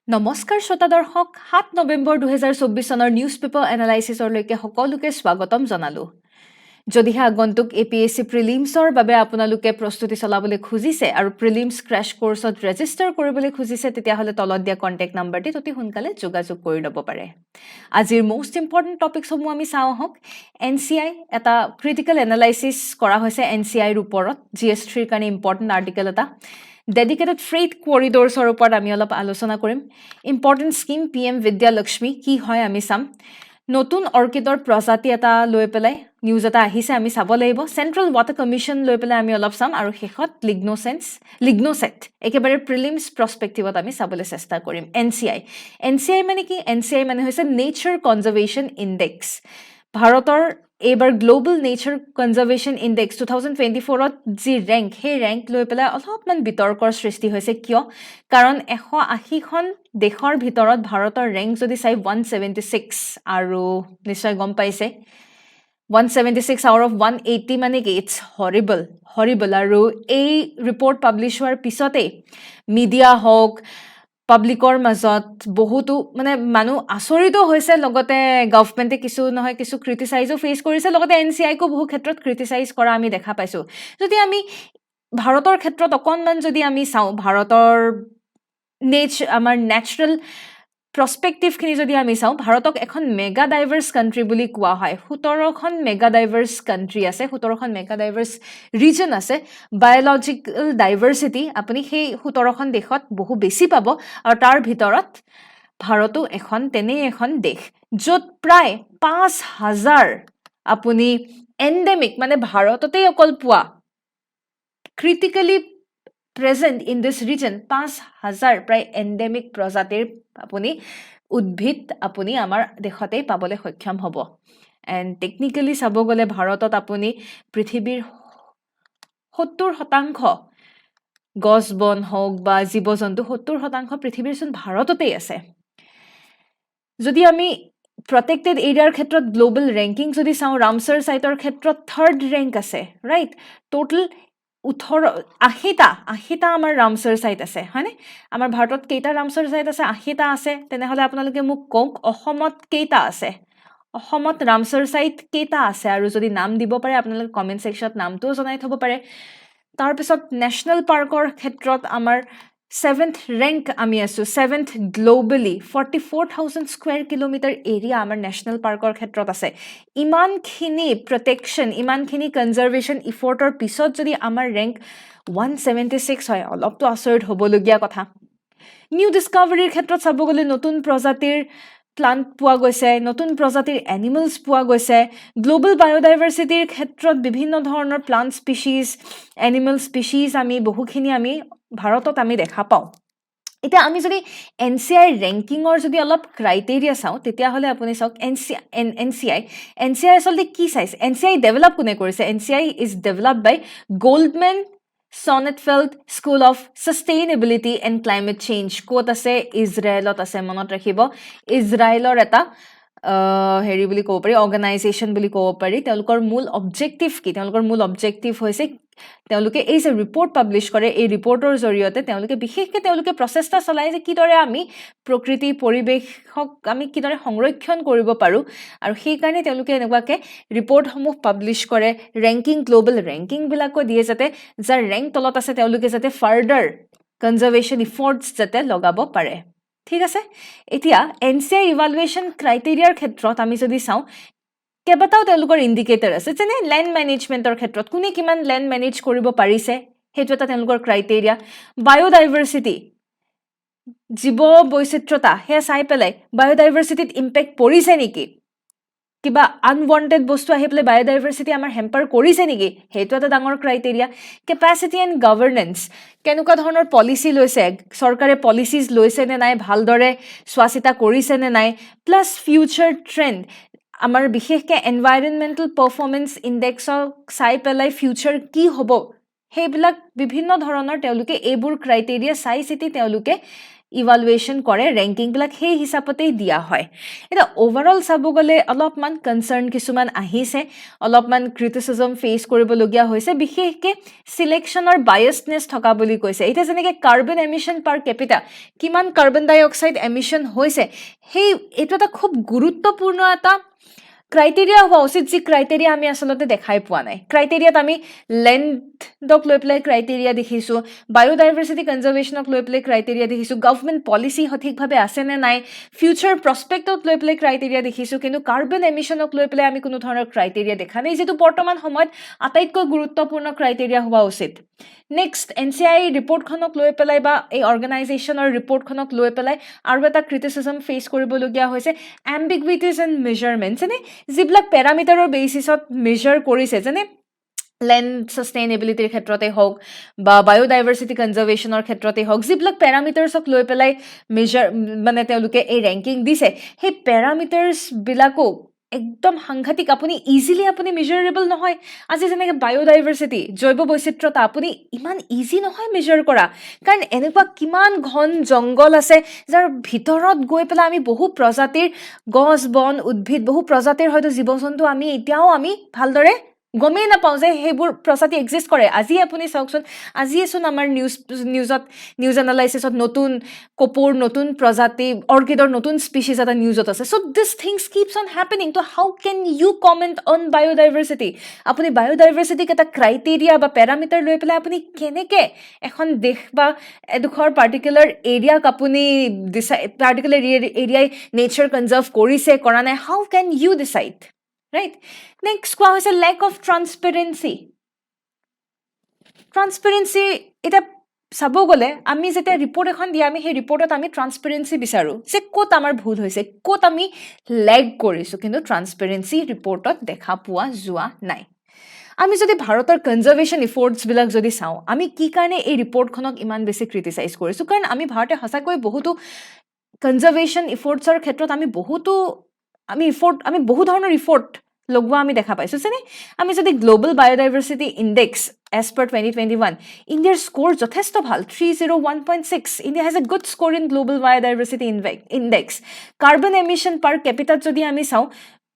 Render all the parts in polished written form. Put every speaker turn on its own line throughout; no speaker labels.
নমস্কাৰ শ্ৰোতা দৰ্শক ৭ নৱেম্বৰ ২০২৪ চনৰ নিউজ পেপাৰ এনালাইচিছৰলৈকে সকলোকে স্বাগতম জনালো যদিহে আগন্তুক APSC প্ৰিলিমছৰ বাবে আপোনালোকে প্ৰস্তুতি চলাবলৈ খুজিছে আৰু প্ৰিলিমছ ক্ৰেছ কোৰ্ছত ৰেজিষ্টাৰ কৰিবলৈ খুজিছে তেতিয়াহ'লে তলত দিয়া কণ্টেক্ট নাম্বাৰটিত অতি সোনকালে যোগাযোগ কৰি ল'ব পাৰে আজিৰ মোষ্ট ইম্পৰ্টেণ্ট টপিকসমূহ আমি চাওঁ আহক NCI এটা ক্ৰিটিকেল এনালাইচিছ কৰা হৈছে NCIৰ ওপৰত GS3ৰ কাৰণে ইম্পৰ্টেণ্ট আৰ্টিকেল এটা ডেডিকেটেড ফ্ৰেইট কৰিডৰ্ছৰ ওপৰত আমি অলপ আলোচনা কৰিম ইম্পৰ্টেণ্ট স্কিম PM Vidyalaxmi কি হয় আমি চাম নতুন অৰ্কিডৰ প্ৰজাতি এটা লৈ পেলাই নিউজ এটা আহিছে আমি চাব লাগিব সেন্ট্ৰেল ওয়াটাৰ কমিশন লৈ পেলাই আমি অলপ চাম আৰু শেষত লিগ্নোসেট একেবাৰে প্ৰিলিমছ প্ৰস্পেক্টিভত আমি চাবলৈ চেষ্টা কৰিম NCI মানে কি NCI মানে হৈছে নেচাৰ কনজাৰ্ভেশ্যন ইনডেক্স ভাৰতৰ এইবাৰ গ্লোবাল নেচাৰ কনজাৰ্ভেশ্যন ইনডেক্স 2024ত যি ৰেংক সেই ৰেংক লৈ পেলাই অলপমান বিতৰ্কৰ সৃষ্টি হৈছে কিয় কাৰণ 180খন দেশৰ ভিতৰত ভাৰতৰ ৰেংক যদি চাই 176 আৰু নিশ্চয় গম পাইছে 176 out of 180 মানে কি ইটস হৰিবল আৰু এই ৰিপৰ্ট পাব্লিছ হোৱাৰ পিছতে মিডিয়া হওক পাব্লিকৰ মাজত বহুতো মানে মানুহ আচৰিত হৈছে লগতে গভৰ্ণমেণ্টে কিছু ক্ৰিটিসাইজো ফেস কৰিছে লগতে NCI কো বহু ক্ষেত্ৰত ক্ৰিটিসাইজ কৰা আমি দেখা পাইছো যদি আমি ভাৰতৰ ক্ষেত্ৰত অকনমান যদি আমি চাওঁ ভাৰতৰ আমাৰ ন্যাচাৰাল প্ৰস্পেক্টিভ খিনি যদি আমি চাওঁ ভাৰতক এখন মেগা ডাইভাৰ্স কান্ট্ৰি বুলি কোৱা হয় 17খন মেগা ডাইভাৰ্স কান্ট্ৰি আছে 17খন মেগা ডাইভাৰ্স ৰিজন আছে বায়োলজিক্যাল ডাইভাৰ্সিটি আপুনি সেই 17খন দেশত বহু বেছি পাব আৰু তাৰ ভিতৰত ভাৰতো তেনে এখন দেশ য'ত প্ৰায় 5000 আপুনি এন্ডেমিক মানে ভাৰততেই অকল পোৱা ক্ৰিটিক্যালি present in this region 5000 প্ৰায় এন্ডেমিক প্ৰজাতিৰ আপুনি উদ্ভিদ আপুনি আমাৰ দেশতেই পাবলৈ সক্ষম হ'ব এণ্ড টেকনিক্যালি চাব গ'লে ভাৰতত আপুনি পৃথিৱীৰ 70% গছ বন হওক বা জীৱ-জন্তু 70% পৃথিৱীৰ চোন ভাৰততেই আছে যদি আমি protected এৰিয়াৰ ক্ষেত্ৰত গ্লোবাল ৰেংকিং যদি চাওঁ ৰামছাৰ সাইটৰ ক্ষেত্ৰত 3rd ৰেংক আছে ৰাইট টোটাল 80টা আমাৰ ৰামছাৰ সাইট আছে হয়নে আমাৰ ভাৰতত কেইটা ৰামছাৰ সাইট আছে 80টা আছে তেনেহলে আপোনালোকে মোক কক অসমত কেইটা আছে অসমত ৰামছাৰ সাইট কেইটা আছে আৰু যদি নাম দিব পাৰে আপোনালোকে কমেন্ট সেকশনত নামটো জনাই থব পাৰে তাৰ পিছত নেশনাল পাৰ্কৰ ক্ষেত্ৰত আমাৰ 7th rank আমি আছো 7th globally 44000 square kilometer area আমাৰ নেশনাল পাৰ্কৰ ক্ষেত্ৰত আছে ইমানখিনি প্ৰটেকচন ইমানখিনি কনজাৰ্ভেশ্যন ইফৰ্টৰ পিছত যদি আমাৰ ৰেংক 176 হয় অলপটো আচৰিত হ'বলগীয়া কথা নিউ ডিস্কভাৰীৰ ক্ষেত্ৰত চাব গ'লে নতুন প্ৰজাতিৰ প্লান্ট পোৱা গৈছে নতুন প্ৰজাতিৰ এনিমেলছ পোৱা গৈছে গ্লোবাল বায়োডাইভাৰ্সিটিৰ ক্ষেত্ৰত বিভিন্ন ধৰণৰ প্লান্ট স্পিচিজ এনিমেল স্পিচিজ আমি বহুখিনি আমি ভাৰতত আমি দেখা পাওঁ এটা আমি যদি NCI ৰেংকিংৰ যদি অলপ ক্ৰাইটেৰিয়া চাওঁ তেতিয়া হলে আপুনি চাওক NCI আসলে কি চাইছে NCI ডেভেলপ কোনে কৰিছে NCI is developed by Goldman Sonnetfeld School of Sustainability and Climate Change ক'ত আছে ইজৰাইলত আছে মনত ৰাখিব ইজৰাইলৰ এটা হেৰি বুলি ক'ব পাৰি অৰ্গানাইজেশ্যন বুলি ক'ব পাৰি তেওঁলোকৰ মূল অবজেক্টিভ কি তেওঁলোকৰ মূল অবজেক্টিভ হৈছে তেওঁলোকে এই যে ৰিপৰ্ট পাব্লিছ কৰে এই ৰিপৰ্টৰ জৰিয়তে তেওঁলোকে বিশেষকৈ তেওঁলোকে প্ৰচেষ্টা চলাই যে কিদৰে আমি প্ৰকৃতি পৰিৱেশক আমি কিদৰে সংৰক্ষণ কৰিব পাৰো আৰু সেই কাৰণে তেওঁলোকে এনেকুৱাকে ৰিপৰ্টসমূহ পাব্লিছ কৰে ৰেংকিং গ্লোবাল ৰেংকিং বিলাকো দিয়ে যাতে যাৰ ৰেংক তলত আছে তেওঁলোকে যাতে ফাৰ্ডাৰ কনজাৰ্ভেশ্যন ইফৰ্টছ যাতে লগাব পাৰে ঠিক আছে এতিয়া NCI ইভালুৱেশ্যন ক্ৰাইটেৰিয়াৰ ক্ষেত্ৰত আমি যদি চাওঁ কেইবাটাও তেওঁলোকৰ ইণ্ডিকেটৰ আছে যেনে লেণ্ড মেনেজমেণ্টৰ ক্ষেত্ৰত কোনে কিমান লেণ্ড মেনেজ কৰিব পাৰিছে সেইটো এটা তেওঁলোকৰ ক্ৰাইটেৰিয়া বায়োডাইভাৰ্সিটি জীৱ বৈচিত্ৰতা হে চাই পেলাই বায়োডাইভাৰ্সিটিত ইম্পেক্ট পৰিছে নেকি কিবা আনৱান্টেড বস্তু আহি পেলাই বায়োডাইভাৰ্সিটি আমাৰ হেম্পাৰ কৰিছে নেকি সেইটো এটা ডাঙৰ ক্ৰাইটেৰিয়া কেপাসিটি এণ্ড গভৰ্নেন্স কেনেকুৱা ধৰণৰ পলিচি লৈছে চৰকাৰে পলিচিজ লৈছে নে নাই ভালদৰে চোৱাচিতা কৰিছে নে নাই প্লাছ ফিউচাৰ ট্ৰেণ্ড আমাৰ বিশেষকৈ এনভাইৰনমেণ্টেল পাৰফৰ্মেন্স ইনডেক্সক চাই পেলাই ফিউচাৰ কি হ'ব সেইবিলাক বিভিন্ন ধৰণৰ তেওঁলোকে এইবোৰ ক্ৰাইটেৰিয়া চাই চিতি তেওঁলোকে ইভালুৱেশ্যন কৰে ৰেংকিংবিলাক সেই হিচাপতেই দিয়া হয় এটা ওভাৰঅল চাব গ'লে অলপমান কনচাৰ্ণ কিছুমান আহিছে অলপমান ক্ৰিটিচিজম ফেচ কৰিবলগীয়া হৈছে বিশেষকৈ চিলেকশ্যনৰ বায়াছনেছ থকা বুলি কৈছে এতিয়া যেনেকৈ কাৰ্বন এমিশ্যন পাৰ কেপিটা কিমান কাৰ্বন ডাই অক্সাইড এমিশ্যন হৈছে সেই এইটো এটা খুব গুৰুত্বপূৰ্ণ এটা ক্ৰাইটেৰিয়া হোৱা উচিত যি ক্ৰাইটেৰিয়া আমি আচলতে দেখাই পোৱা নাই ক্ৰাইটেৰিয়াত আমি লেণ্ডক লৈ পেলাই ক্ৰাইটেৰিয়া দেখিছোঁ বায়'ডাইভাৰ্চিটি কনজাৰ্ভেশ্যনক লৈ পেলাই ক্ৰাইটেৰিয়া দেখিছোঁ গভৰ্ণমেণ্ট পলিচি সঠিকভাৱে আছেনে নাই ফিউচাৰ প্ৰস্পেক্টত লৈ পেলাই ক্ৰাইটেৰিয়া দেখিছোঁ কিন্তু কাৰ্বন এমিশ্যনক লৈ পেলাই আমি কোনো ধৰণৰ ক্ৰাইটেৰিয়া দেখা নাই যিটো বৰ্তমান সময়ত আটাইতকৈ গুৰুত্বপূৰ্ণ ক্ৰাইটেৰিয়া হোৱা উচিত নেক্সট NCI ৰিপৰ্টখনক লৈ পেলাই বা এই অৰ্গেনাইজেশ্যনৰ ৰিপৰ্টখনক লৈ পেলাই আৰু এটা ক্ৰিটিচিজম ফেচ কৰিবলগীয়া হৈছে এম্বিগুইটিজ এণ্ড মেজাৰমেণ্টছ যেনে যিবিলাক পেৰামিটাৰৰ বেচিছত মেজাৰ কৰিছে যেনে লেণ্ড ছাষ্টেইনেবিলিটিৰ ক্ষেত্ৰতে হওক বা বায়'ডাইভাৰ্চিটি কনজাৰ্ভেশ্যনৰ ক্ষেত্ৰতে হওক যিবিলাক পেৰামিটাৰ্ছক লৈ পেলাই মেজাৰ মানে তেওঁলোকে এই ৰেংকিং দিছে সেই পেৰামিটাৰ্ছবিলাকো একদম সাংঘাতিক আপুনি ইজিলি আপুনি মেজাৰেবল নহয় আজি যেনেকৈ বায়'ডাইভাৰ্চিটি জৈৱ বৈচিত্ৰতা আপুনি ইমান ইজি নহয় মেজাৰ কৰা কাৰণ এনেকুৱা কিমান ঘন জংঘল আছে যাৰ ভিতৰত গৈ পেলাই আমি বহু প্ৰজাতিৰ গছ বন উদ্ভিদ বহু প্ৰজাতিৰ হয়তো জীৱ জন্তু আমি এতিয়াও আমি ভালদৰে গমেই নাপাওঁ যে সেইবোৰ প্ৰজাতি এক্সিষ্ট কৰে আজি আপুনি চাওকচোন আজিয়েচোন আমাৰ নিউজ এনালাইচিছত নতুন কপৌৰ নতুন প্ৰজাতি অৰ্কিডৰ নতুন স্পিচিছ এটা নিউজত আছে so' this things keeps on happening ত' how can you comment on biodiversity আপুনি বায়'ডাইভাৰ্চিটিক এটা ক্ৰাইটেৰিয়া বা পেৰামিটাৰ লৈ পেলাই আপুনি কেনেকৈ এখন দেশ বা এডোখৰ পাৰ্টিকুলাৰ এৰিয়াক আপুনি পাৰ্টিকুলাৰ এৰিয়াই নেচাৰ কনজাৰ্ভ কৰিছে কৰা নাই how can you decide right next কোৱা হৈছে lack of transparency এটা চাব গ'লে আমি যেতিয়া ৰিপৰ্ট এখন দিয়ে আমি সেই ৰিপৰ্টত আমি ট্ৰান্সপেৰেঞ্চি বিচাৰোঁ যে ক'ত আমাৰ ভুল হৈছে ক'ত আমি লেগ কৰিছোঁ কিন্তু ট্ৰান্সপেৰেঞ্চি ৰিপৰ্টত দেখা পোৱা যোৱা নাই আমি যদি ভাৰতৰ কনজাৰ্ভেশ্যন ইফৰ্টছবিলাক যদি চাওঁ আমি কি কাৰণে এই ৰিপৰ্টখনক ইমান বেছি ক্ৰিটিচাইজ কৰিছোঁ কাৰণ আমি ভাৰতে সঁচাকৈ বহুতো কনজাৰ্ভেশ্যন ইফৰ্টছৰ ক্ষেত্ৰত আমি বহু ধৰণৰ ইফৰ্ট লগোৱা আমি দেখা পাইছোঁ যেনে আমি যদি global biodiversity index as per 2021 ইণ্ডিয়াৰ স্ক'ৰ যথেষ্ট ভাল 301.6 India has a good score in global biodiversity index carbon emission per capita যদি আমি চাওঁ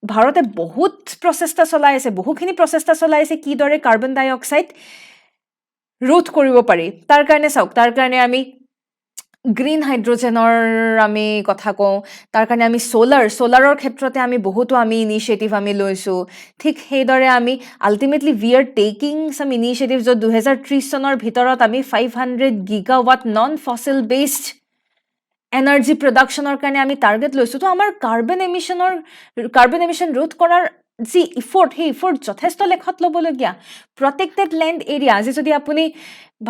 ভাৰতে বহুত প্ৰচেষ্টা চলাই আছে বহুখিনি প্ৰচেষ্টা চলাই আছে কিদৰে কাৰ্বন ডাই অক্সাইড ৰোধ কৰিব পাৰি তাৰ কাৰণে চাওক তাৰ কাৰণে আমি গ্ৰীণ হাইড্ৰজেনৰ আমি কথা কওঁ তাৰ কাৰণে আমি ছ'লাৰৰ ক্ষেত্ৰতে আমি বহুতো আমি ইনিচিয়েটিভ আমি লৈছোঁ ঠিক সেইদৰে আমি আল্টিমেটলি উই আৰ টেকিং চাম ইনিচিয়েটিভ য'ত 2030 চনৰ ভিতৰত আমি 500 গিগাৱাট নন ফচিল বেছড এনাৰ্জি প্ৰডাকশ্যনৰ কাৰণে আমি টাৰ্গেট লৈছোঁ তো আমাৰ কাৰ্বন এমিশ্যন ৰোধ কৰাৰ যি ইফৰ্ট সেই ইফৰ্ট যথেষ্ট লেখত ল'বলগীয়া প্ৰটেক্টেড লেণ্ড এৰিয়া আজি যদি আপুনি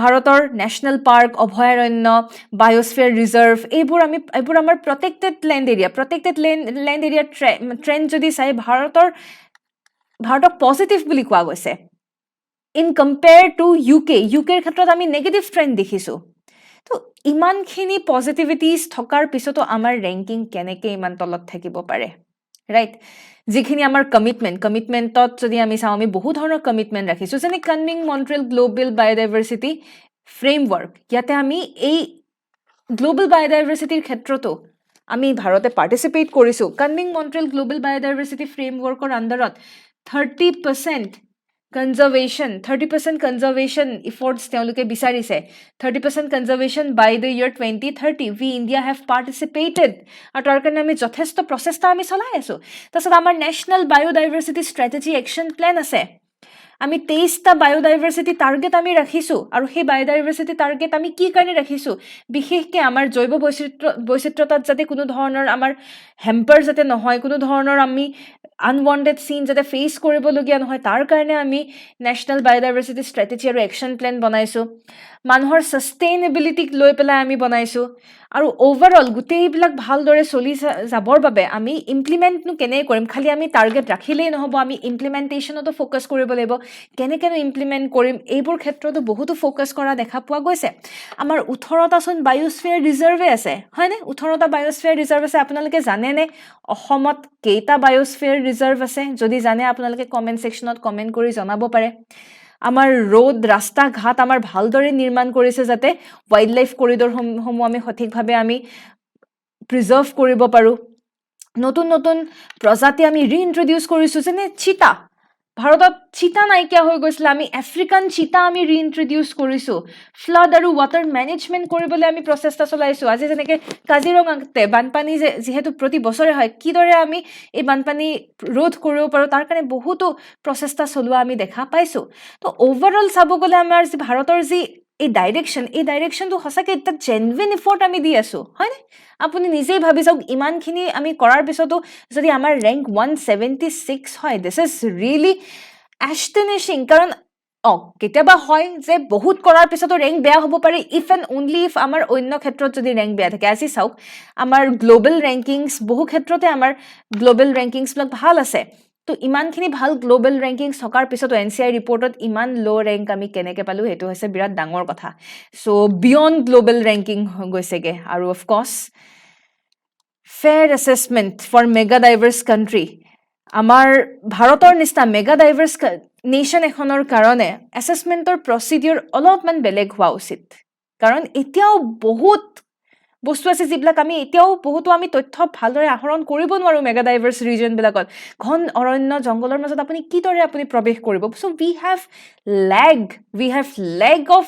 ভাৰতৰ নেশ্যনেল পাৰ্ক অভয়াৰণ্য বায়'স্ফিয়াৰ ৰিজাৰ্ভ এইবোৰ আমাৰ প্ৰটেক্টেড লেণ্ড এৰিয়া ট্ৰেণ্ড যদি চাই ভাৰতক পজিটিভ বুলি কোৱা গৈছে ইন কম্পেয়াৰ টু ইউকেৰ ক্ষেত্ৰত আমি নেগেটিভ ট্ৰেণ্ড দেখিছোঁ তো ইমানখিনি পজিটিভিটিজ থকাৰ পিছতো আমাৰ ৰেংকিং কেনেকৈ ইমান তলত থাকিব পাৰে ৰাইট যিখিনি আমাৰ কমিটমেণ্টত যদি আমি চাওঁ আমি বহু ধৰণৰ কমিটমেণ্ট ৰাখিছোঁ যেনে কনমিং মন্ট্ৰিয়েল গ্ল'বেল বায়'ডাইভাৰ্চিটি ফ্ৰেমৱৰ্ক ইয়াতে আমি এই গ্ল'বেল বায়'ডাইভাৰ্চিটিৰ ক্ষেত্ৰতো আমি ভাৰতে পাৰ্টিচিপেট কৰিছোঁ কনমিং মন্ট্ৰিয়েল গ্ল'বেল বায়'ডাইভাৰ্চিটি ফ্ৰেমৱৰ্কৰ আণ্ডাৰত 30% কনজাৰ্ভেশ্যন ইফৰ্টছ তেওঁলোকে বিচাৰিছে 30% conservation by the year 2030 we India have participated আৰু তাৰ কাৰণে আমি যথেষ্ট প্ৰচেষ্টা আমি চলাই আছোঁ তাৰপিছত আমাৰ national biodiversity strategy action plan আছে আমি 23টা বায়'ডাইভাৰ্চিটি টাৰ্গেট আমি ৰাখিছোঁ আৰু সেই বায়'ডাইভাৰ্চিটি টাৰ্গেট আমি কি কাৰণে ৰাখিছোঁ বিশেষকৈ আমাৰ জৈৱ বৈচিত্ৰতাত যাতে কোনো ধৰণৰ আমাৰ হেম্পাৰ যাতে নহয় কোনো ধৰণৰ আমি আনৱান্টেড চিন যাতে ফেচ কৰিবলগীয়া নহয় তাৰ কাৰণে আমি নেশ্যনেল বায়'ডাইভাৰ্চিটি ষ্ট্ৰেটেজি আৰু একশ্যন প্লেন বনাইছোঁ মানুহৰ ছাষ্টেইনেবিলিটিক লৈ পেলাই আমি বনাইছোঁ আৰু অ'ভাৰঅল গোটেইবিলাক ভালদৰে চলি যাবৰ বাবে আমি ইমপ্লিমেণ্টনো কেনেকৈ কৰিম খালি আমি টাৰ্গেট ৰাখিলেই নহ'ব আমি ইমপ্লিমেণ্টেশ্যনতো ফ'কাছ কৰিব লাগিব কেনেকৈনো ইমপ্লিমেণ্ট কৰিম এইবোৰ ক্ষেত্ৰতো বহুতো ফ'কাছ কৰা দেখা পোৱা গৈছে আমাৰ 18টাচোন বায়'স্ফিয়াৰ ৰিজাৰ্ভে আছে হয়নে 18টা বায়'স্ফিয়াৰ ৰিজাৰ্ভ আছে আপোনালোকে জানেনে অসমত কেইটা বায়'স্ফিয়াৰ ৰিজাৰ্ভ আছে যদি জানে আপোনালোকে কমেণ্ট ছেকশ্যনত কমেণ্ট কৰি জনাব পাৰে আমাৰ ৰোড ৰাস্তা ঘাট আমাৰ ভালদৰে নিৰ্মাণ কৰিছে যাতে ৱাইল্ড লাইফ কৰিডৰ সমূহ আমি সঠিকভাৱে আমি প্ৰিজাৰ্ভ কৰিব পাৰো নতুন নতুন প্ৰজাতি আমি ৰিইন্ট্ৰডিউচ কৰিছো যেনে চিতা ভাৰতত চিতা নাইকিয়া হৈ গৈছিল আমি আফ্ৰিকান চিতা আমি ৰিইন্ট্ৰডিউচ কৰিছো ফ্লাড আৰু ৱাটাৰ মেনেজমেন্ট কৰিবলৈ আমি প্ৰচেষ্টা চলাইছো আজি যেনেকৈ কাজিৰঙাতে বানপানী যেহেতু প্ৰতি বছৰে হয় কিদৰে আমি এই বানপানী ৰোধ কৰিব পাৰো তাৰ কাৰণে বহুতো প্ৰচেষ্টা চলোৱা আমি দেখা পাইছো তো ওভাৰঅল চাব গ'লে আমাৰ যি ভাৰতৰ যি এই ডাইৰেকশ্যনটো সঁচাকৈ এটা জেনুইন এফৰ্ট আমি দি আছো হয়নে আপুনি নিজেই ভাবি চাওক ইমানখিনি আমি কৰাৰ পিছতো যদি আমাৰ ৰেংক 176 হয় দিছ ইজ ৰিয়েলি এষ্টনিশ্বিং কাৰণ কেতিয়াবা হয় যে বহুত কৰাৰ পিছতো ৰেংক বেয়া হ'ব পাৰে ইফ এণ্ড অনলি ইফ আমাৰ অন্য ক্ষেত্ৰত যদি ৰেংক বেয়া থাকে আজি চাওক আমাৰ গ্ল'বেল ৰেংকিংছ বহু ক্ষেত্ৰতে আমাৰ গ্ল'বেল ৰেংকিংছবিলাক ভাল আছে তো ইমানখিনি ভাল গ্ল'বেল ৰেংকিংছ থকাৰ পিছতো NCI ৰিপৰ্টত ইমান ল' ৰেংক আমি কেনেকৈ পালোঁ সেইটো হৈছে বিৰাট ডাঙৰ কথা চ' বিয়ণ্ড গ্ল'বেল ৰেংকিং গৈছেগৈ আৰু of course fair assessment for mega diverse country আমাৰ ভাৰতৰ নিচিনা মেগা ডাইভাৰ্ছ নেশ্যন এখনৰ কাৰণে এছেছমেণ্টৰ প্ৰচিডিউৰ অলপমান বেলেগ হোৱা উচিত কাৰণ এতিয়াও বহুত বস্তু আছে যিবিলাক আমি এতিয়াও বহুতো আমি তথ্য ভালদৰে আহৰণ কৰিব নোৱাৰোঁ মেগা ডাইভাৰ্ছ ৰিজনবিলাকত ঘন অৰণ্য জংঘলৰ মাজত আপুনি কিদৰে আপুনি প্ৰৱেশ কৰিব so' we have lack of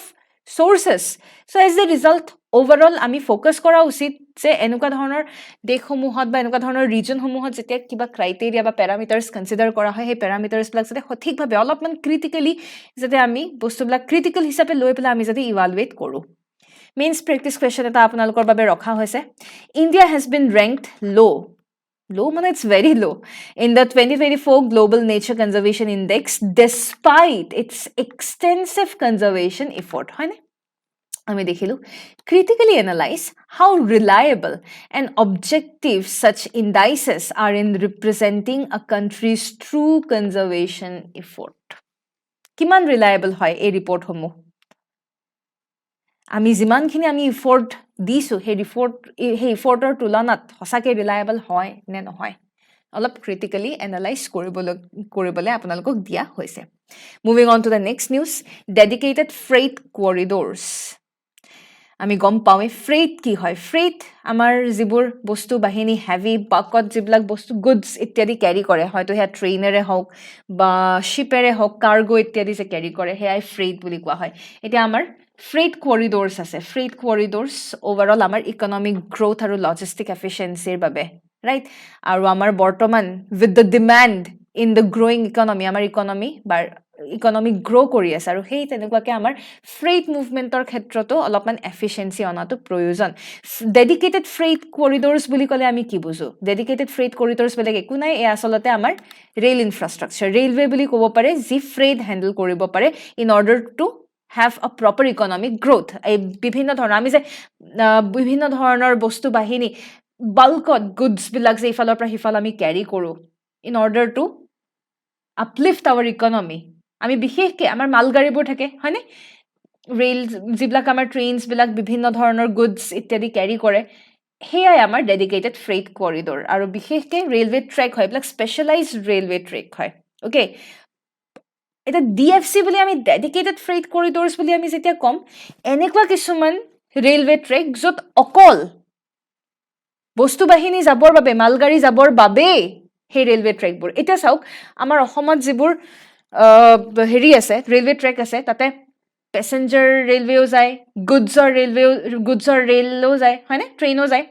sources so' as a result overall আমি ফ'কাছ কৰা উচিত যে এনেকুৱা ধৰণৰ দেশসমূহত বা এনেকুৱা ধৰণৰ ৰিজনসমূহত যেতিয়া কিবা ক্ৰাইটেৰিয়া বা পেৰামিটাৰ্ছ কনচিডাৰ কৰা হয় সেই পেৰামিটাৰ্ছবিলাক যাতে সঠিকভাৱে অলপমান ক্ৰিটিকেলি যাতে আমি বস্তুবিলাক ক্ৰিটিকেল হিচাপে লৈ পেলাই আমি যাতে ইভালুৱেট কৰোঁ মেইনছ প্ৰেক্টিছ কুৱেশ্যন এটা আপোনালোকৰ বাবে ৰখা হৈছে ইণ্ডিয়া হেজ বিন ৰেংকড low মানে it's very low in the 2024 Global Nature Conservation Index despite its extensive conservation effort হয়নে আমি দেখিলো critically analyze how reliable and objective such indices are in representing a country's true conservation effort কিমান ৰিলায়েবল হয় এই ৰিপৰ্টসমূহ আমি যিমানখিনি আমি ইফৰ্ট দিছোঁ সেই ইফৰ্টৰ তুলনাত সঁচাকৈ ৰিলায়েবল হয় নে নহয় অলপ ক্ৰিটিকেলি এনালাইজ কৰিবলৈ আপোনালোকক দিয়া হৈছে moving on to the next news dedicated freight corridors আমি গম পাওঁৱেই ফ্ৰেইট কি হয় ফ্ৰেইট আমাৰ যিবোৰ বস্তু বাহিনী হেভি বাকত যিবিলাক বস্তু গুডছ ইত্যাদি কেৰি কৰে হয়তো সেয়া ট্ৰেইনেৰে হওক বা শ্বিপেৰে হওক কাৰ্গো ইত্যাদি যে কেৰি কৰে সেয়াই ফ্ৰেইট বুলি কোৱা হয় এতিয়া আমাৰ ফ্ৰেইট কৰিডৰ্ছ আছে ফ্ৰেইট কৰিডৰ্ছ অভাৰঅল আমাৰ ইকনমিক গ্ৰ'থ আৰু লজিষ্টিক এফিচিয়েঞ্চিৰ বাবে ৰাইট আৰু আমাৰ বৰ্তমান with the demand in the growing economy আমাৰ ইকনমি গ্ৰ' কৰি আছে আৰু সেই তেনেকুৱাকৈ আমাৰ ফ্ৰেইট মুভমেণ্টৰ ক্ষেত্ৰতো অলপমান এফিচিয়েঞ্চি অনাটো প্ৰয়োজন ডেডিকেটেড ফ্ৰেইট কৰিডৰ্ছ বুলি ক'লে আমি কি বুজোঁ ডেডিকেটেড ফ্ৰেইট কৰিডৰ্ছ বেলেগ একো নাই এয়া আচলতে আমাৰ ৰেল ইনফ্ৰাষ্ট্ৰাকচাৰ ৰেলৱে বুলি ক'ব পাৰে যি ফ্ৰেইট হেণ্ডেল কৰিব পাৰে in order to have a proper economic growth এই বিভিন্ন ধৰণৰ আমি যে বিভিন্ন ধৰণৰ বস্তু বাহিনী বাল্কত গুডছবিলাক যে ইফালৰ পৰা সিফাল আমি কেৰি কৰোঁ in order to uplift our economy আমি বিশেষকৈ আমাৰ মালগাড়ীবোৰ থাকে হয়নে ৰেল যিবিলাক আমাৰ ট্ৰেইনছবিলাক বিভিন্ন ধৰণৰ গুডছ ইত্যাদি কেৰি কৰে সেয়াই আমাৰ ডেডিকেটেড ফ্ৰেইট কৰিডৰ আৰু বিশেষকৈ ৰেলৱে ট্ৰেক হয় এইবিলাক স্পেচিয়েলাইজড ৰেলৱে ট্ৰেক হয় অ'কে এটা DFC বুলি আমি ডেডিকেটেড ফ্ৰেইট কৰিডৰ্ছ বুলি আমি যেতিয়া ক'ম এনেকুৱা কিছুমান ৰেলৱে ট্ৰেক য'ত অকল বস্তু বাহিনী যাবৰ বাবে মালগাড়ী যাবৰ বাবে সেই ৰেলৱে ট্ৰেকবোৰ এতিয়া চাওক আমাৰ অসমত যিবোৰ হেৰি আছে ৰেলৱে ট্ৰেক আছে তাতে পেচেঞ্জাৰ ৰেলৱেও যায় গুডছৰ ৰেলো যায় হয়নে ট্ৰেইনো যায়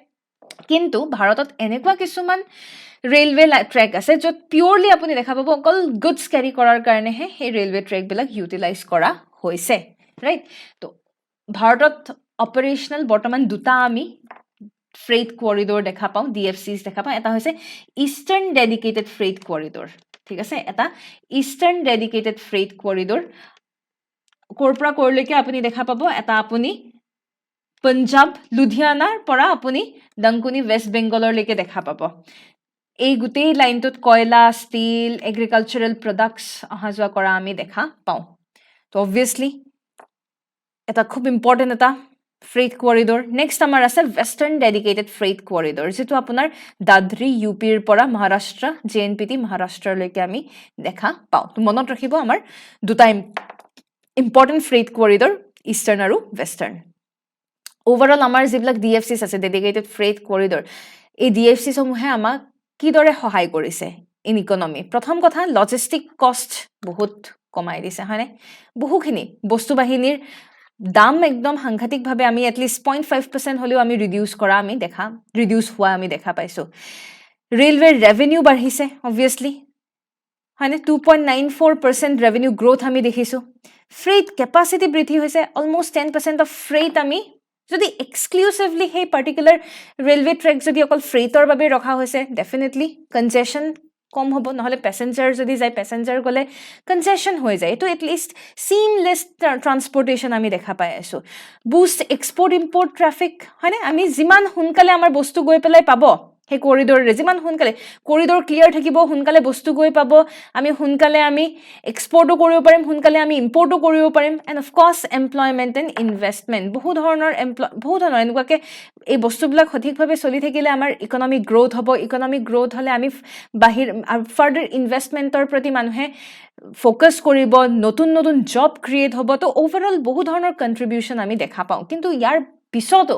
কিন্তু ভাৰতত এনেকুৱা কিছুমান ৰেলৱে ট্ৰেক আছে য'ত পিয়ৰলি আপুনি দেখা পাব অকল গুডছ কেৰি কৰাৰ কাৰণেহে সেই ৰেলৱে ট্ৰেকবিলাক ইউটিলাইজ কৰা হৈছে ৰাইট তো ভাৰতত অপাৰেশ্যনেল বৰ্তমান দুটা আমি ফ্ৰেইট কৰিডৰ দেখা পাওঁ DFCs দেখা পাওঁ এটা হৈছে ইষ্টাৰ্ণ ডেডিকেটেড ফ্ৰেইট কৰিডৰ ঠিক আছে এটা ইষ্টাৰ্ণ ডেডিকেটেড ফ্ৰেইট কৰিডৰ ক'ৰ পৰা ক'ৰলৈকে আপুনি দেখা পাব এটা আপুনি পঞ্জাৱ লুধিয়ানাৰ পৰা আপুনি ডাংকুনি ৱেষ্ট বেংগলৰলৈকে দেখা পাব এই গোটেই লাইনটোত কয়লা ষ্টিল এগ্ৰিকালচাৰেল প্ৰডাক্টছ অহা যোৱা কৰা আমি দেখা পাওঁ তো অবভিয়াছলি এটা খুব ইম্পৰ্টেণ্ট এটা ফ্ৰেইট কৰিডৰ নেক্সট আমাৰ আছে ৱেষ্টাৰ্ণ ডেডিকেটেড ফ্ৰেইট কৰিডৰ যিটো আপোনাৰ দাদৰি UPৰ পৰা মহাৰাষ্ট্ৰ JNPT মহাৰাষ্ট্ৰলৈকে আমি দেখা পাওঁ তো মনত ৰাখিব আমাৰ দুটা ইম্পৰ্টেণ্ট ফ্ৰেইট কৰিডৰ ইষ্টাৰ্ণ আৰু ৱেষ্টাৰ্ণ ওভাৰঅল আমাৰ যিবিলাক DFCs আছে ডেডিকেটেড ফ্ৰেইট কৰিডৰ এই DFCs সমূহে আমাক কিদৰে সহায় কৰিছে ইন ইকনমি প্ৰথম কথা লজিষ্টিক কষ্ট বহুত কমাই দিছে হয়নে বহুখিনি বস্তু বাহিনীৰ দাম একদম সাংঘাতিকভাৱে আমি এটলিষ্ট 0.5% হ'লেও আমি ৰিডিউচ হোৱা আমি দেখা পাইছোঁ ৰেলৱেৰ ৰেভিনিউ বাঢ়িছে অবভিয়াছলি হয়নে 2.94% ৰেভিনিউ গ্ৰোথ আমি দেখিছোঁ ফ্ৰেইট কেপাচিটি বৃদ্ধি হৈছে অলমষ্ট 10% অফ ফ্ৰেইট আমি যদি এক্সক্লুচিভলি সেই পাৰ্টিকুলাৰ ৰেলৱে ট্ৰেক যদি অকল ফ্ৰেইটৰ বাবে ৰখা হৈছে ডেফিনেটলি কনজেশ্যন কম হ'ব নহ'লে পেচেঞ্জাৰ যদি যায় পেচেঞ্জাৰ গ'লে কনজেশ্যন হৈ যায় এইটো এটলিষ্ট চিমলেছ ট্ৰান্সপৰ্টেশ্যন আমি দেখা পাই আছোঁ বুষ্ট এক্সপৰ্ট ইম্পৰ্ট ট্ৰাফিক হয়নে আমি যিমান সোনকালে আমাৰ বস্তু গৈ পেলাই পাব সেই কৰিডৰেৰে যিমান সোনকালে কৰিডৰ ক্লিয়াৰ থাকিব সোনকালে বস্তু গৈ পাব আমি সোনকালে আমি এক্সপৰ্টো কৰিব পাৰিম সোনকালে আমি ইম্পৰ্টো কৰিব পাৰিম and of course employment and investment বহুত ধৰণৰ এনেকুৱাকৈ এই বস্তুবিলাক সঠিকভাৱে চলি থাকিলে আমাৰ ইকনমিক গ্ৰ'থ হ'ব ইকনমিক গ্ৰ'থ হ'লে আমি ফাৰ্ডাৰ ইনভেষ্টমেণ্টৰ প্ৰতি মানুহে ফ'কাছ কৰিব নতুন নতুন জব ক্ৰিয়েট হ'ব তো অ'ভাৰঅল বহুত ধৰণৰ কণ্ট্ৰিবিউশ্যন আমি দেখা পাওঁ কিন্তু ইয়াৰ পিছতো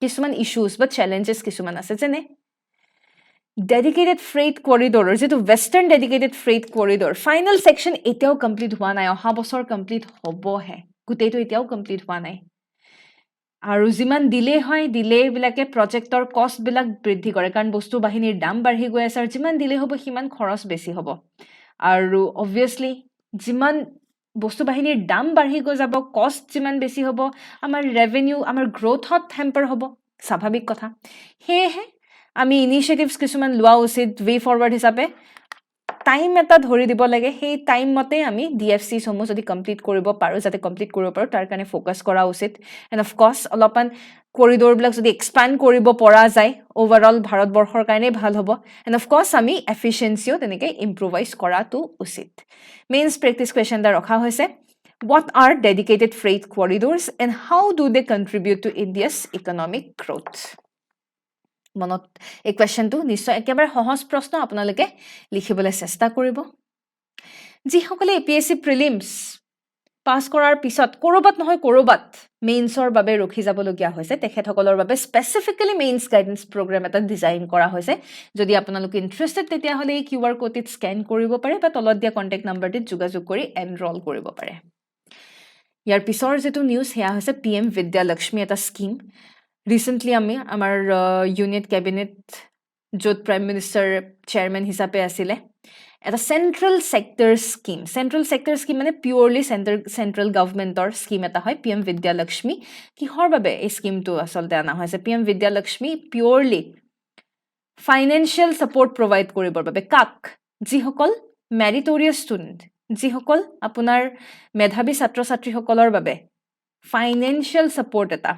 কিছুমান ইছ্যুজ বা চেলেঞ্জেছ কিছুমান আছে যেনে ডেডিকেটেড ফ্ৰেইট কৰিডৰৰ যিটো western dedicated freight corridor final section এতিয়াও কমপ্লিট হোৱা নাই অহা বছৰ কমপ্লিট হ'বহে গোটেইটো এতিয়াও কমপ্লিট হোৱা নাই আৰু যিমান ডিলে হয় ডিলেবিলাকে প্ৰজেক্টৰ কষ্টবিলাক বৃদ্ধি কৰে কাৰণ বস্তু বাহিনীৰ দাম বাঢ়ি গৈ আছে আৰু যিমান ডিলে হ'ব সিমান খৰচ বেছি হ'ব আৰু অবভিয়াছলি যিমান বস্তু বাহিনীৰ দাম বাঢ়ি গৈ যাব কষ্ট যিমান বেছি হ'ব আমাৰ ৰেভিনিউ আমাৰ গ্ৰ'থত হেম্পাৰ হ'ব স্বাভাৱিক কথা সেয়েহে আমি ইনিচিয়েটিভছ কিছুমান লোৱা উচিত ৱে ফৰৱাৰ্ড হিচাপে টাইম এটা ধৰি দিব লাগে সেই টাইম মতে আমি DFCসমূহ যদি কমপ্লিট কৰিব পাৰোঁ যাতে কমপ্লিট কৰিব পাৰোঁ তাৰ কাৰণে ফ'কাছ কৰা উচিত এণ্ড অফক'ৰ্ছ অলপমান কৰিডৰবিলাক যদি এক্সপেণ্ড কৰিব পৰা যায় অ'ভাৰঅল ভাৰতবৰ্ষৰ কাৰণেই ভাল হ'ব এণ্ড অফক'ৰ্ছ আমি এফিচিয়েঞ্চিও তেনেকৈ ইম্প্ৰুভাইজ কৰাটো উচিত মেইনছ প্ৰেক্টিছ কুৱেশ্যন এটা ৰখা হৈছে What are dedicated freight corridors and how do they contribute to India's economic growth? মনত এই কুৱেশ্যনটো নিশ্চয় একেবাৰে সহজ প্ৰশ্ন আপোনালোকে লিখিবলৈ চেষ্টা কৰিব যিসকলে APSC প্ৰিলিমছ পাছ কৰাৰ পিছত ক'ৰবাত মেইনছৰ বাবে ৰখি যাবলগীয়া হৈছে তেখেতসকলৰ বাবে স্পেচিফিকেলি মেইনছ গাইডেন্স প্ৰগ্ৰেম এটা ডিজাইন কৰা হৈছে যদি আপোনালোকে ইণ্টাৰেষ্টেড তেতিয়াহ'লে এই QR ক'ডটিত স্কেন কৰিব পাৰে বা তলত দিয়া কণ্টেক্ট নাম্বাৰটিত যোগাযোগ কৰি এনৰল কৰিব পাৰে ইয়াৰ পিছৰ যিটো নিউজ সেয়া হৈছে PM Vidyalaxmi এটা স্কিম ৰিচেণ্টলি আমি আমাৰ ইউনিট কেবিনেট য'ত প্ৰাইম মিনিষ্টাৰ চেয়াৰমেন হিচাপে আছিলে এটা চেণ্ট্ৰেল ছেক্টৰ স্কিম মানে পিয়ৰলি চেণ্ট্ৰেল গভৰ্ণমেণ্টৰ স্কিম এটা হয় PM Vidyalaxmi কিহৰ বাবে এই স্কিমটো আচলতে অনা হৈছে PM Vidyalaxmi purely financial support provide কৰিবৰ বাবে কাক যিসকল মেৰিটৰিয়াছ ষ্টুডেণ্ট যিসকল আপোনাৰ মেধাৱী ছাত্ৰ ছাত্ৰীসকলৰ বাবে ফাইনেন্সিয়েল ছাপৰ্ট এটা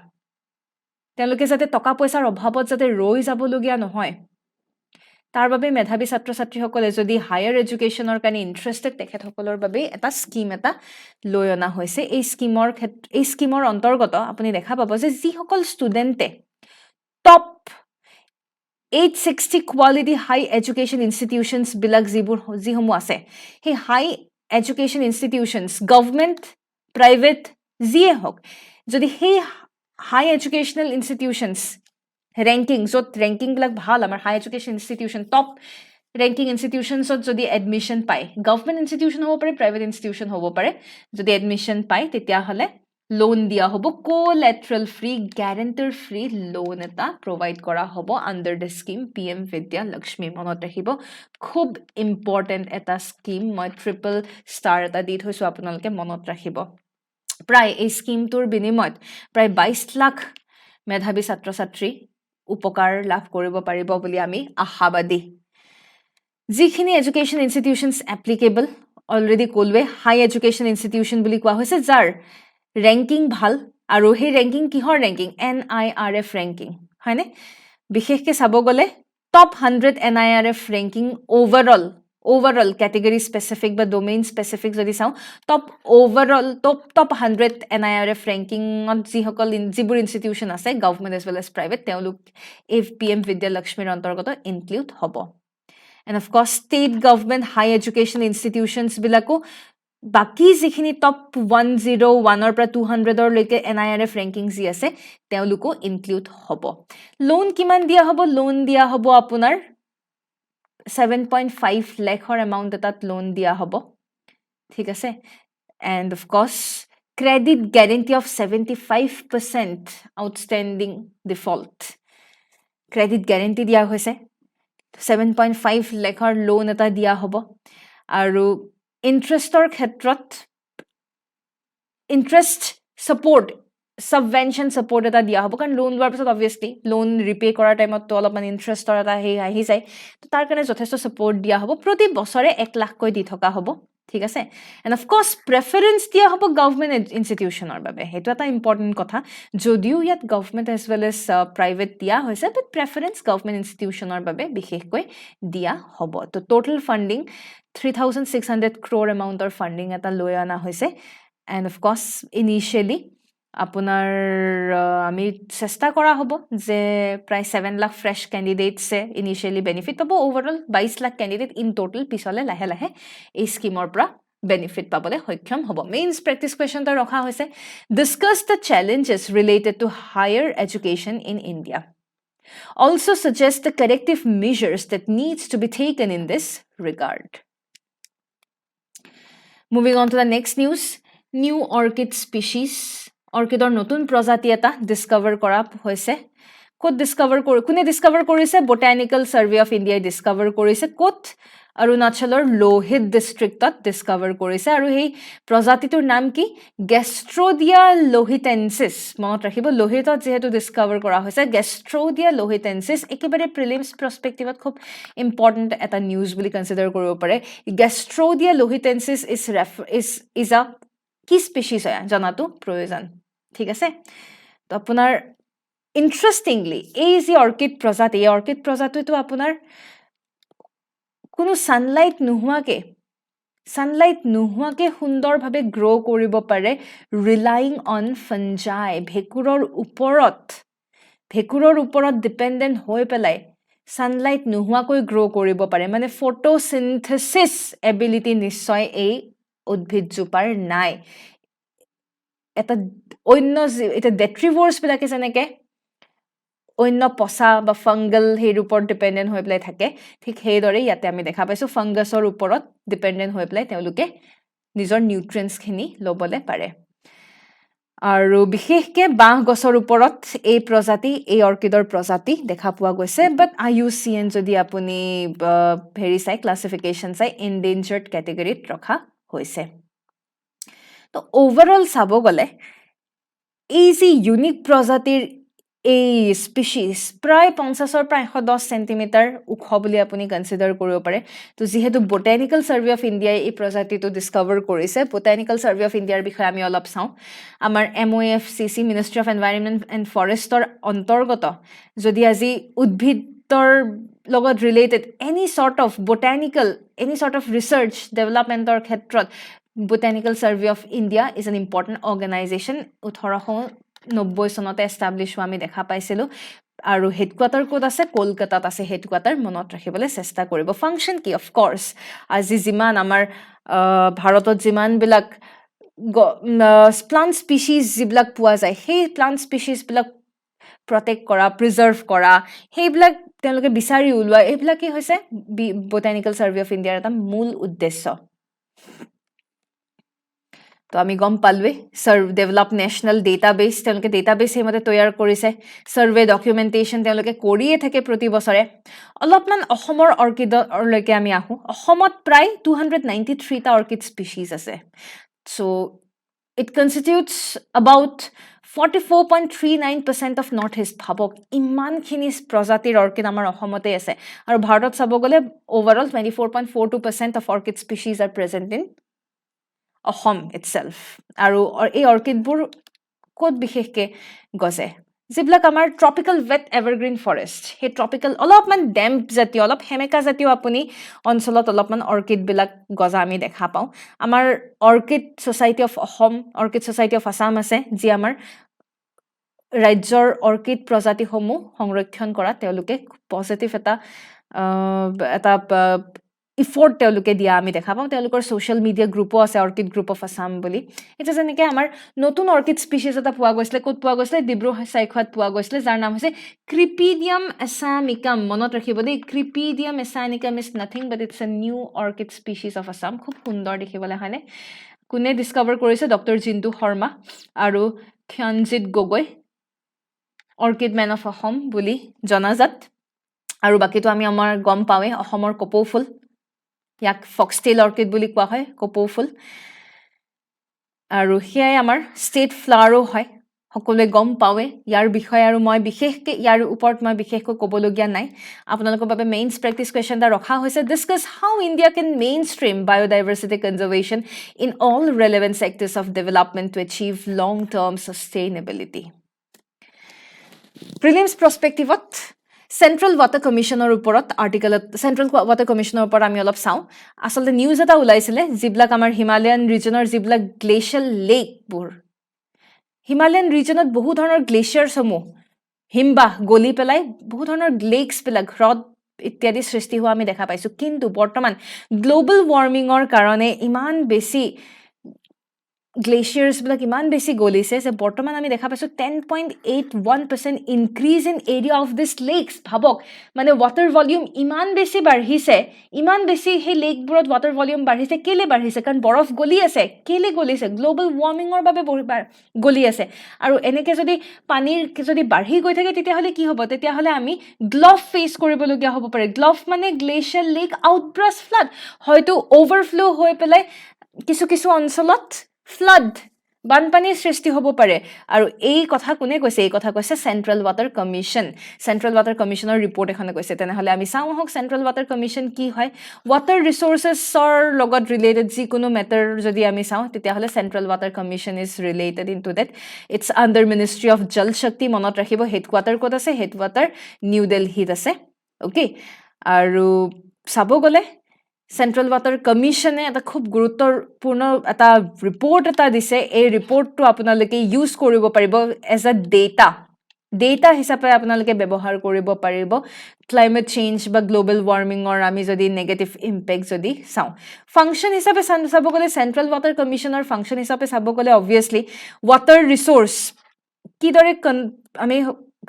তেওঁলোকে যাতে টকা পইচাৰ অভাৱত যাতে ৰৈ যাবলগীয়া নহয় তাৰ বাবে মেধাৱী ছাত্ৰ ছাত্ৰীসকলে যদি হায়াৰ এডুকেশ্যনৰ কাৰণে ইণ্টাৰেষ্টেড তেখেতসকলৰ বাবে এটা স্কিম এটা লৈ অনা হৈছে এই স্কিমৰ অন্তৰ্গত আপুনি দেখা পাব যে যিসকল ষ্টুডেণ্টে টপ 860 কোৱালিটি হাই এডুকেশ্যন ইনষ্টিটিউশ্যনছবিলাক যিসমূহ আছে সেই হাই এডুকেশ্যন ইনষ্টিটিউশ্যনছ গভৰ্ণমেণ্ট প্ৰাইভেট যিয়ে হওক যদি সেই হাই এডুকেশ্যনেল ইনষ্টিটিউশ্যনছ য'ত ৰেংকিংবিলাক ভাল আমাৰ হাই এডুকেশ্যন ইনষ্টিটিউশ্যন টপ ৰেংকিং ইনষ্টিটিউশ্যনছত যদি এডমিশ্যন পায় গভৰ্ণমেণ্ট ইনষ্টিটিউশ্যন হ'ব পাৰে প্ৰাইভেট ইনষ্টিটিউশ্যন হ'ব পাৰে যদি এডমিশ্যন পায় তেতিয়াহ'লে লোন দিয়া হ'ব কোলেট্ৰেল ফ্ৰী গ্যাৰেণ্টাৰ ফ্ৰী লোন এটা প্ৰভাইড কৰা হ'ব under the scheme PM Vidyalaxmi মনত ৰাখিব খুব ইম্পৰ্টেণ্ট এটা স্কিম মই ট্ৰিপল ষ্টাৰ এটা দি থৈছোঁ আপোনালোকে মনত ৰাখিব প্ৰায় এই স্কিমটোৰ বিনিময়ত প্ৰায় 22 লাখ মেধাৱী ছাত্ৰ ছাত্ৰী উপকাৰ লাভ কৰিব পাৰিব বুলি আমি আশাবাদী যিখিনি এডুকেশ্যন ইনষ্টিটিউশ্যনছ এপ্লিকেবল অলৰেডি ক'লোৱে হাই এডুকেশ্যন ইনষ্টিটিউশ্যন বুলি কোৱা হৈছে যাৰ ৰেংকিং ভাল আৰু সেই ৰেংকিং কিহৰ ৰেংকিং NIRF ৰেংকিং হয়নে বিশেষকৈ চাব গ'লে top 100 NIRF ranking overall category specific বা domain specific যদি চাওঁ top 100 NIRF rankingত যিবোৰ ইনষ্টিটিউশ্যন আছে government as well as private তেওঁলোক এই PM Vidyalaxmiৰ অন্তৰ্গত ইনক্লুড হ'ব and of course state government high education ইনষ্টিটিউশ্যনছবিলাকো বাকি যিখিনি টপ 101 পৰা 200 লৈকে NIRF ৰেংকিং যি আছে তেওঁলোকো ইনক্লুড হ'ব লোন কিমান দিয়া হ'ব লোন দিয়া হ'ব আপোনাৰ 7.5 লাখৰ এমাউণ্ট এটাত লোন দিয়া হ'ব ঠিক আছে and of course credit guarantee of 75% outstanding default credit guarantee দিয়া হৈছে 7.5 লাখৰ লোন এটা দিয়া হ'ব আৰু ইন্টাৰেষ্টৰ ক্ষেত্ৰত ইন্টাৰেষ্ট সাপোৰ্ট subvention support এটা দিয়া হ'ব কাৰণ লোন লোৱাৰ পিছত obviously লোন ৰিপে কৰাৰ টাইমত তো অলপমান ইন্টাৰেষ্টৰ এটা আহি যায় তো তাৰ কাৰণে যথেষ্ট সাপোৰ্ট দিয়া হ'ব প্ৰতি বছৰে 1 লাখ কৈ দি থকা হ'ব ঠিক আছে and of course preference দিয়া হ'ব গভৰ্নমেন্ট ইনষ্টিটিউচনৰ বাবে হেতু এটা ইম্পৰ্টেন্ট কথা যদিও ইয়াত government as well as private দিয়া হৈছে but preference গভৰ্নমেন্ট ইনষ্টিটিউচনৰ বাবে বিশেষকৈ দিয়া হ'ব তো total funding 3600 crore amountৰ funding এটা লৈ আনা হৈছে and of course initially আপোনাৰ আমি চেষ্টা কৰা হ'ব যে প্ৰায় 7 লাখ ফ্ৰেশ ক্যান্ডিডেটছে ইনিশিয়ালি বেনিফিট পাব overall 22 lakh candidate in total পিছলে লাহে লাহে এই স্কিমৰ পৰা বেনিফিট পাবলৈ সক্ষম হ'ব মেইনছ প্ৰেক্টিস কোৱেশ্চনটা ৰখা হৈছে discuss the challenges related to higher education in India also suggest the corrective measures that needs to be taken in this regard moving on to the next news new orchid species orchidৰ নতুন প্ৰজাতি এটা ডিসকভাৰ কৰা হৈছে কোত ডিসকভাৰ কোনে ডিসকভাৰ কৰিছে botanical survey of India ডিসকভাৰ কৰিছে কোত অৰুণাচলৰ লোহিত ডিস্ট্ৰিক্টত ডিসকভাৰ কৰিছে আৰু এই প্ৰজাতিটোৰ নাম কি গেষ্ট্ৰোডিয়া লোহিতেন্সিছ মনত ৰাখিব লোহিতত যেহেতু ডিসকভাৰ কৰা হৈছে গেষ্ট্ৰোডিয়া লোহিতেন্সিছ একেবাৰে প্ৰিলিমছ প্ৰস্পেক্টিভত খুব ইম্পৰ্টেন্ট এটা নিউজ বুলি কনসিডাৰ কৰিব পাৰে গেষ্ট্ৰোডিয়া লোহিতেন্সিছ ইজ আ কি স্পেচিছ হয় জানাটো প্ৰয়োজন ঠিক আছে তো আপোনাৰ ইন্টাৰেষ্টিংলি এই যে অৰ্কিড প্ৰজাতিটো আপোনাৰ কোনো সানলাইট নোহোৱাকে সুন্দৰভাৱে গ্ৰো কৰিব পাৰে ৰিলাইং অন ফাঞ্জাই ভেকুৰৰ ওপৰত ডিপেন্ডেন্ট হৈ পেলাই সানলাইট নোহোৱাকৈ গ্ৰো কৰিব পাৰে মানে ফটোসিনথেসিস এবিলিটি নিশ্চয় এই উদ্ভিদজোপাৰ নাই এটা অন্য এটা ডেট্ৰিভোৰ্স বিলাকে যেনেকে অন্য পচা বা ফাংগল হেৰ ওপৰত ডিপেন্ডেন্ট হৈ পেলাই থাকে ঠিক হেইদৰে ইয়াতে আমি দেখা পাইছো ফাংগাছৰ ওপৰত ডিপেন্ডেন্ট হৈ পেলাই তেওঁলোকে নিজৰ নিউট্ৰিয়েন্টছ খিনি লবলে পাৰে আৰু বিশেষকে বাঁহ গছৰ ওপৰত এই প্ৰজাতি এই অৰ্কিডৰ প্ৰজাতি দেখা পোৱা গৈছে বাট IUCN যদি আপুনি ভেৰি চাই ক্লাসিফিকেশন চাই এন্ডেঞ্জাৰ্ড ক্যাটেগৰীত ৰখা হৈছে তো ওভাৰঅল চাব গলে এই যে ইউনিক প্ৰজাতিৰ এই স্পিচিছ প্ৰায় 50 পৰা 110 সেন্টিমিটাৰ ওখ বুলি আপুনি কনসিডাৰ কৰিব পাৰে তো যেহেতু বটানিক্যাল সাৰ্ভে অফ ইণ্ডিয়া এই প্ৰজাতিটো ডিসকভাৰ কৰিছে বটানিক্যাল সাৰ্ভে অফ ইণ্ডিয়াৰ বিষয়ে আমি অলপ চাওঁ আমাৰ MOFCC ministry of environment and ফৰেষ্টৰ অন্তৰ্গত যদি আজি উদ্ভিদৰ লগত related any sort of research ডেভেলপমেন্টৰ ক্ষেত্ৰত Botanical Survey of India is an important organization 1890 চনতে এস্টাবলিশ হোৱা আমি দেখা পাইছিলো আৰু হেডকোয়াৰ্টাৰ কোড আছে কলকাতাত আছে হেডকোয়াৰ্টাৰ মনত ৰাখিবলৈ চেষ্টা কৰিব ফাংচন কি অফ কোৰ্স আজি জিমান আমাৰ ভাৰতত জিমান বিলাক প্লান্ট স্পিচিছ যিবিলাক পোৱা যায় সেই প্লান্ট স্পিচিছ বিলাক প্ৰটেক্ট কৰা প্ৰিজাৰ্ভ কৰা সেইবিলাক তেওঁলোকে বিচাৰি উলোৱা এইবিলাক কি হৈছে বটানিক্যাল সাৰ্ভে অফ ইণ্ডিয়াৰ এটা মূল উদ্দেশ্য তো আমি গম পালৱে ডেভেলপ নেশনাল ডেটাবেস তেওঁলোকে ডেটাবেস হেমতে তৈয়াৰ কৰিছে সাৰ্ভে ডকুমেন্টেশন তেওঁলোকে কৰিয়ে থাকে প্ৰতি বছৰে অলপমান অসমৰ অৰ্কিডলৈকে আমি আহো অসমত প্ৰায় 293 টা অৰ্কিড স্পিচিছ আছে so it constitutes about 44.39% of North East ভাবক ইমানখিনি প্ৰজাতিৰ অৰ্কিড আমাৰ অসমতে আছে আৰু ভাৰতত চাব গলে overall 24.42% of orchid species are present in Assam itself আৰু এই অৰ্কিডবোৰ কোত বিশেষকে গজে যিবিলাক আমাৰ ট্ৰপিক্যাল ওয়েট এভাৰগ্ৰীন ফৰেষ্ট হে ট্ৰপিক্যাল অলপমান ডেম্প জাতীয় অলপ হেমেকা জাতীয় আপুনি অঞ্চলত অলপমান অৰ্কিড বিলাক গজা আমি দেখা পাওঁ আমাৰ orchid society of Assam orchid society of Assam আছে যি আমাৰ ৰাজ্যৰ অৰ্কিড প্ৰজাতিসমূহ সংৰক্ষণ কৰা তেওঁলোকে পজিটিভ এটা ইফৰ্ট তেওঁলোকে দিয়া আমি দেখা পাওঁ তেওঁলোকৰ ছ'চিয়েল মিডিয়া গ্ৰুপো আছে অৰ্কিড গ্ৰুপ অফ আছাম বুলি এতিয়া যেনেকৈ আমাৰ নতুন অৰ্কিড স্পিচিছ এটা পোৱা গৈছিলে ক'ত পোৱা গৈছিলে ডিব্ৰু চাইখোৱাত পোৱা গৈছিলে যাৰ নাম হৈছে ক্ৰিপিডিয়াম এছামিকাম মনত ৰাখিব দেই Crepidium assamicum is nothing but it's a new orchid species of Assam খুব সুন্দৰ দেখিবলৈ হয়নে কোনে ডিস্কভাৰ কৰিছে ডক্টৰ জিন্তু শৰ্মা আৰু Khanjit Gogoi orchid man of Assam বুলি জনাজাত আৰু বাকীটো আমি আমাৰ গম পাওঁৱেই অসমৰ কপৌ ফুল ইয়াক ফক্সটেইল অৰ্কিড বুলি কোৱা হয় কপৌ ফুল আৰু সেয়াই আমাৰ ষ্টেট ফ্লাৱাৰো হয় সকলোৱে গম পাওঁৱে ইয়াৰ বিষয়ে আৰু মই বিশেষকৈ ইয়াৰ ওপৰত মই বিশেষকৈ ক'বলগীয়া নাই আপোনালোকৰ বাবে মেইনছ প্ৰেক্টিছ কুৱেশ্যন এটা ৰখা হৈছে discuss how India can mainstream biodiversity conservation in all relevant sectors of development to achieve long term sustainability prelims প্ৰস্পেক্টিভত চেণ্ট্ৰেল ৱাটাৰ কমিশ্যনৰ ওপৰত আৰ্টিকেলত চেণ্ট্ৰেল ৱাটাৰ কমিশ্যনৰ ওপৰত আমি অলপ চাওঁ আচলতে নিউজ এটা ওলাইছিলে যিবিলাক আমাৰ হিমালয়ান ৰিজনৰ যিবিলাক গ্লেচিয়েল লেকবোৰ হিমালয়ান ৰিজনত বহু ধৰণৰ গ্লেচিয়াৰ্ছসমূহ হিমবাহ গলি পেলাই বহু ধৰণৰ লেকছবিলাক হ্ৰদ ইত্যাদি সৃষ্টি হোৱা আমি দেখা পাইছোঁ কিন্তু বৰ্তমান গ্ল'বেল ৱাৰ্মিঙৰ কাৰণে ইমান বেছি গ্লেচিয়াৰ্ছবিলাক ইমান বেছি গলিছে যে বৰ্তমান আমি দেখা পাইছোঁ 10.81% increase in area of this lakes ভাবক মানে ৱাটাৰ ভলিউম ইমান বেছি বাঢ়িছে ইমান বেছি সেই লেকবোৰত ৱাটাৰ ভলিউম বাঢ়িছে কেলে বাঢ়িছে কাৰণ বৰফ গলি আছে কেলে গলিছে গ্ল'বেল ৱাৰ্মিঙৰ বাবে গলি আছে আৰু এনেকৈ যদি পানীৰ যদি বাঢ়ি গৈ থাকে তেতিয়াহ'লে কি হ'ব তেতিয়াহ'লে আমি গ্লভ ফেচ কৰিবলগীয়া হ'ব পাৰে গ্লভ মানে গ্লেচিয়াৰ লেক আউটব্ৰাষ্ট ফ্লাড হয়তো অ'ভাৰফ্ল' হৈ পেলাই কিছু অঞ্চলত ফ্লাড বানপানীৰ সৃষ্টি হ'ব পাৰে আৰু এই কথা কোনে কৈছে এই কথা কৈছে চেণ্ট্ৰেল ৱাটাৰ কমিশ্যনৰ ৰিপৰ্ট এখনে কৈছে তেনেহ'লে আমি চাওঁ আহক চেণ্ট্ৰেল ৱাটাৰ কমিশ্যন কি হয় ৱাটাৰ ৰিচোৰ্চেছৰ লগত ৰিলেটেড যিকোনো মেটাৰ যদি আমি চাওঁ তেতিয়াহ'লে central water commission is related in to date it's under ministry of Jal Shakti মনত ৰাখিব হেডকোৱাৰ্টাৰ ক'ত আছে হেডকোৱাৰ্টাৰ নিউ দিল্লীত আছে অ'কে আৰু চাব গ'লে চেণ্ট্ৰেল ৱাটাৰ কমিশ্যনে এটা খুব গুৰুত্বপূৰ্ণ এটা ৰিপৰ্ট এটা দিছে এই ৰিপৰ্টটো আপোনালোকে ইউজ কৰিব পাৰিব এজ এ ডেটা হিচাপে আপোনালোকে ব্যৱহাৰ কৰিব পাৰিব ক্লাইমেট চেঞ্জ বা গ্ল'বেল ৱাৰ্মিঙৰ আমি যদি নেগেটিভ ইম্পেক্ট যদি চাওঁ ফাংচন হিচাপে চাব গ'লে চেণ্ট্ৰেল ৱাটাৰ কমিশ্যনৰ ফাংচন হিচাপে চাব গ'লে অবভিয়াছলি ৱাটাৰ ৰিচোৰ্চ কিদৰে আমি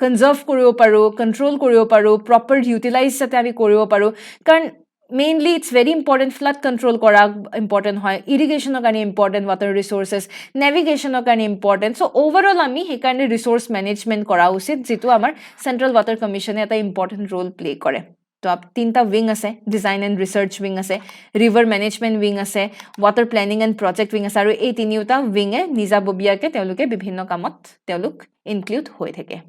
কনজাৰ্ভ কৰিব পাৰোঁ কণ্ট্ৰল কৰিব পাৰোঁ প্ৰপাৰ ইউটিলাইজ যাতে আমি কৰিব পাৰোঁ কাৰণ mainly it's very important flood control কৰা ইম্পৰ্টেণ্ট হয় ইৰিগেশ্যনৰ কাৰণে ইম্পৰ্টেণ্ট ৱাটাৰ ৰিচোৰ্চেছ নেভিগেশ্যনৰ কাৰণে ইম্পৰ্টেণ্ট চ' অ'ভাৰঅল আমি সেইকাৰণে ৰিচোৰ্চ মেনেজমেণ্ট কৰা উচিত যিটো আমাৰ চেণ্ট্ৰেল ৱাটাৰ কমিশ্যনে এটা ইম্পৰ্টেণ্ট ৰোল প্লে কৰে তো তিনিটা উইং আছে ডিজাইন এণ্ড ৰিচাৰ্চ উইং আছে ৰিভাৰ মেনেজমেণ্ট উইং আছে water planning and project wing আছে আৰু এই তিনিওটা উইঙে নিজাববীয়াকৈ তেওঁলোকে বিভিন্ন কামত তেওঁলোক ইনক্লুড হৈ থাকে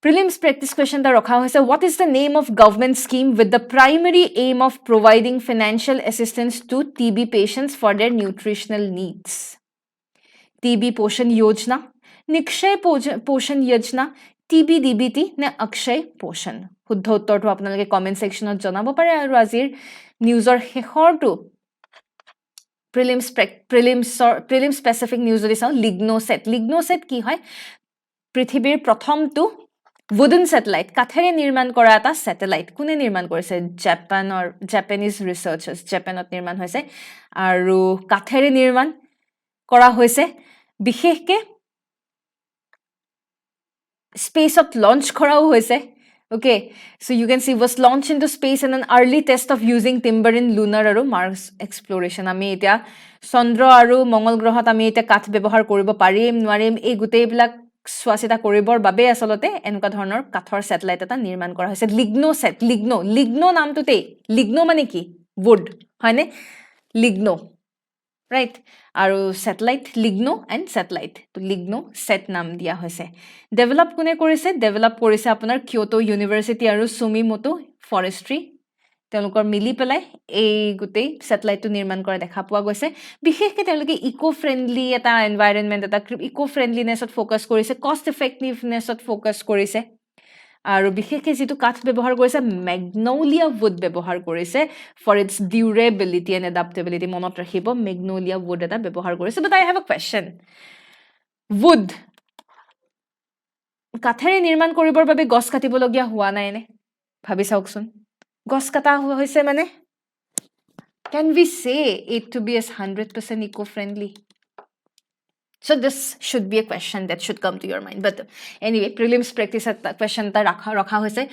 Prelims practice question that rakha hoise what is the name of government scheme with the primary aim of providing financial assistance to TB patients for their nutritional needs TB Poshan Yojana Nikshay Poshan Yojana TB DBT ne Akshay Poshan শুদ্ধ উত্তৰটো আপোনালোকে comment সেকশনত জনাব পাৰে আৰু আজিৰ নিউজৰ শেষৰটো prelim specific news যদি চাওঁ লিগ্নোসেট কি হয় পৃথিৱীৰ প্ৰথমটো wooden satellite কাঠেৰে নিৰ্মাণ কৰা এটা স্যাটেলাইট কোনে নিৰ্মাণ কৰিছে জাপানিজ ৰিসাৰ্চাৰ্ছ জাপানত নিৰ্মাণ হৈছে আৰু কাঠেৰে নিৰ্মাণ কৰা হৈছে বিশেষকৈ স্পেচত লঞ্চ কৰাও হৈছে okay so you can see was launched into space in an early test of using timber in lunar aru Mars exploration ami eta chandra aru mongol grohot ami eta kath ব্যবহাৰ কৰিব পাৰিম নোৱাৰিম এই গুটেই বিলাক স্বাচিতা কৰিবৰ বাবে আসলতে এনেকা ধৰণৰ কাঠৰ স্যাটেলাইট এটা নিৰ্মাণ কৰা হৈছে লিগ্নো নামটোতে লিগ্নো মানে কি wood হয়নে লিগ্নো right আৰু স্যাটেলাইট লিগ্নো এন্ড স্যাটেলাইট তো লিগ্নো সেট নাম দিয়া হৈছে ডেভেলপ কোনে কৰিছে ডেভেলপ কৰিছে আপোনাৰ কিয়োটো ইউনিভাৰ্সিটি আৰু সুমিমোটো ফৰেষ্ট্ৰি তেওঁলোকৰ মিলি পেলাই এই গুটেই স্যাটেলাইটটো নিৰ্মাণ কৰা দেখা পোৱা গৈছে বিশেষকৈ তেওঁলোকে ইকো ফ্ৰেন্ডলি এটা এনভায়ৰনমেন্ট এটা ইকো ফ্ৰেন্ডলিনেছত ফোকাস কৰিছে কষ্ট ইফেক্টিভনেছত ফোকাস কৰিছে আৰু বিশেষকৈ যেটো কাঠ ব্যৱহাৰ কৰিছে ম্যাগনোলিয়া wood ব্যৱহাৰ কৰিছে for its durability and adaptability মনত ৰাখিব ম্যাগনোলিয়া wood এটা ব্যৱহাৰ কৰিছে but I have a question wood কাঠেৰে নিৰ্মাণ কৰিবৰ বাবে গছ কাটিবলগীয়া হোৱা নাই নে ভাবি চাওকচোন গছ কাটা হৈছে মানে Can we say A2B is 100% eco-friendly? So this should be a question that should come to your mind. But anyway, prelims practice at question ta rakha hoise.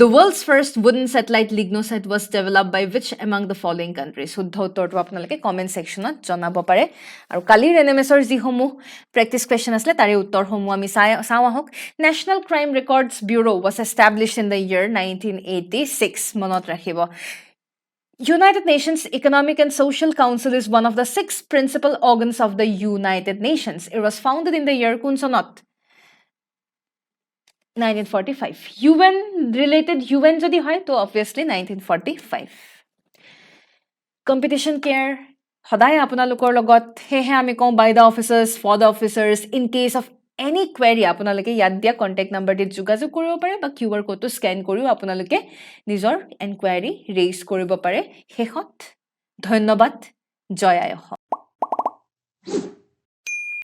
The world's first wooden satellite Lignosat was developed by which among the following countries? Shuddha uttor to apnalike comment section at janabo pare. Aru kalir NMS or ji homu practice question asle tare uttor homu ami saw ahok. National Crime Records Bureau was established in the year 1986. Monot rakhibo. United Nations Economic and Social Council is one of the 6 principal organs of the United Nations. It was founded in the year Kunsonot 1945. UN related UN jodi hoy to obviously 1945. Competition care hodai apunalukor logot hehe ami kau by the officers, for the officers, in case of any query আপোনালোকে ইয়াত দিয়া contact নাম্বাৰটি যোগাযোগ কৰিব পাৰে বা QR কোডটো scan কৰিও আপোনালোকে নিজৰ এনকুৱাৰী ৰেইজ কৰিব পাৰে। হেহত ধন্যবাদ। জয় আই অসম।